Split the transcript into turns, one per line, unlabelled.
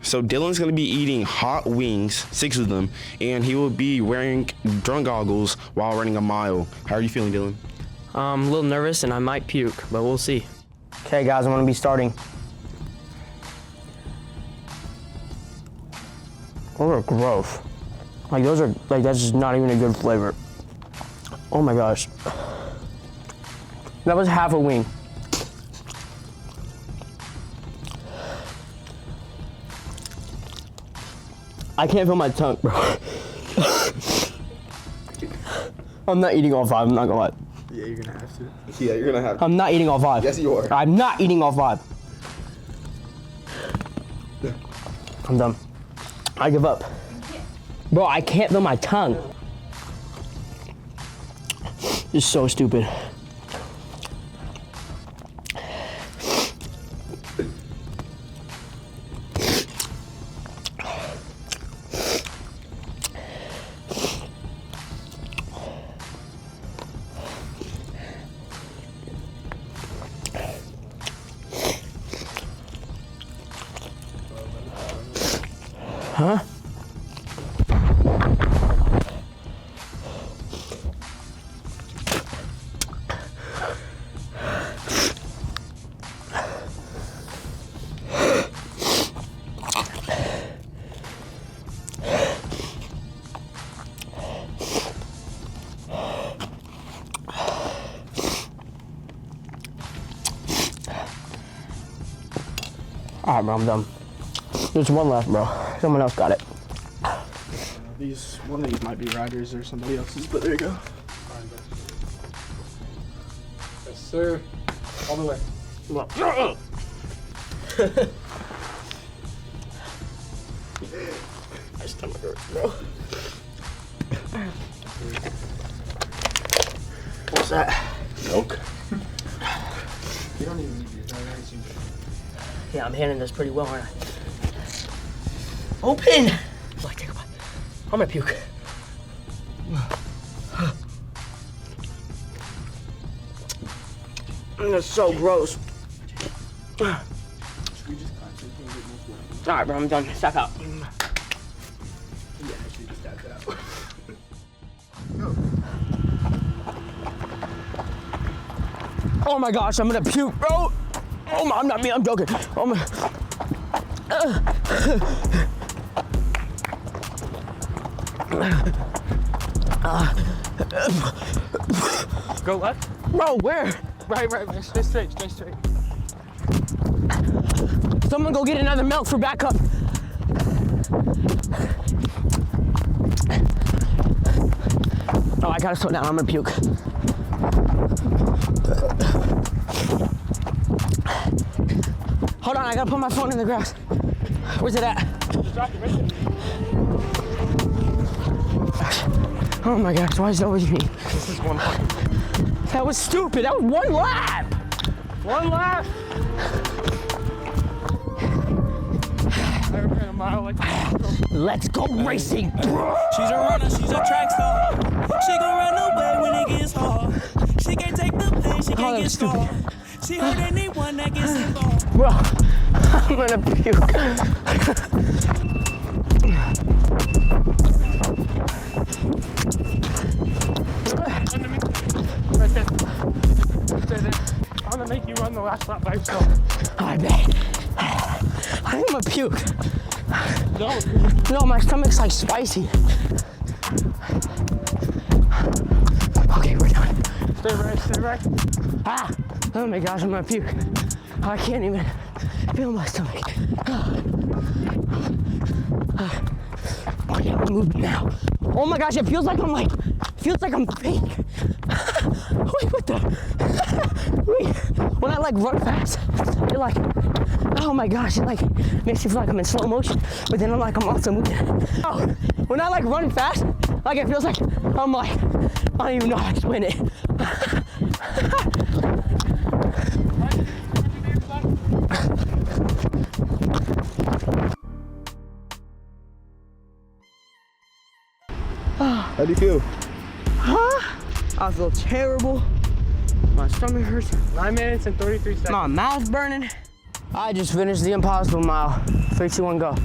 So Dylan's gonna be eating hot wings, 6 of them, and he will be wearing drone goggles while running a mile. How are you feeling, Dylan?
I'm a little nervous and I might puke, but we'll see. Okay guys, I'm gonna be starting. Those are gross. Like those are, like that's just not even a good flavor. Oh my gosh. That was half a wing. I can't feel my tongue, bro. I'm not eating all 5, I'm not gonna lie.
Yeah, you're gonna have to. Yeah, you're gonna have to.
I'm not eating all 5.
Yes, you are.
I'm not eating all 5. I'm done. I give up. Bro, I can't feel my tongue. This is so stupid. Huh? All right, bro, I'm done. There's one left, bro. Someone else got it.
One of these might be Ryder's or somebody else's, but there you go. Yes, sir. All the way.
My stomach hurts, bro. What's that?
Milk.
You don't even need your dog.
Yeah, I'm handling this pretty well, aren't I? Open! Like, take a bite. I'm gonna puke. That's so gross. Alright, bro, I'm done. Step out.
Yeah, she just tapped out.
Oh my gosh, I'm gonna puke, bro. Oh my, I'm not me, I'm joking. Oh my.
Go left.
Bro, where?
Right. Stay straight.
Someone go get another milk for backup. Oh, I gotta slow down, I'm gonna puke. Hold on, I gotta put my phone in the grass. Where's it at?
Just drop it right there.
Oh my gosh, why is it always me?
This is 1 point.
That was stupid, that was 1 lap!
1 lap. I ran a mile like that.
Let's go racing!
She's a runner, she's a track star. She gon' run away when it gets hard. She can't take the pain, she can't get scarred. She hurt anyone that gets involved.
Bro, I'm gonna puke.
Right there. Stay there. I'm gonna make you run the last lap by yourself.
I bet. I think I'm gonna puke.
Don't.
No, my stomach's like spicy. Okay, we're done.
Stay right.
Ah! Oh my gosh, I'm gonna puke. I can't even feel my stomach. Okay, I'm moving now. Oh my gosh, it feels like I'm fake. Wait, what the? Wait, when I like run fast, it like, oh my gosh, it like makes you feel like I'm in slow motion, but then I'm also moving. Oh, when I like run fast, like it feels like I'm like, I don't even know how to explain it.
How do you feel?
I feel terrible. My stomach hurts.
9 minutes and 33 seconds.
My mouth's burning. I just finished the impossible mile. 3, 2, 1, go.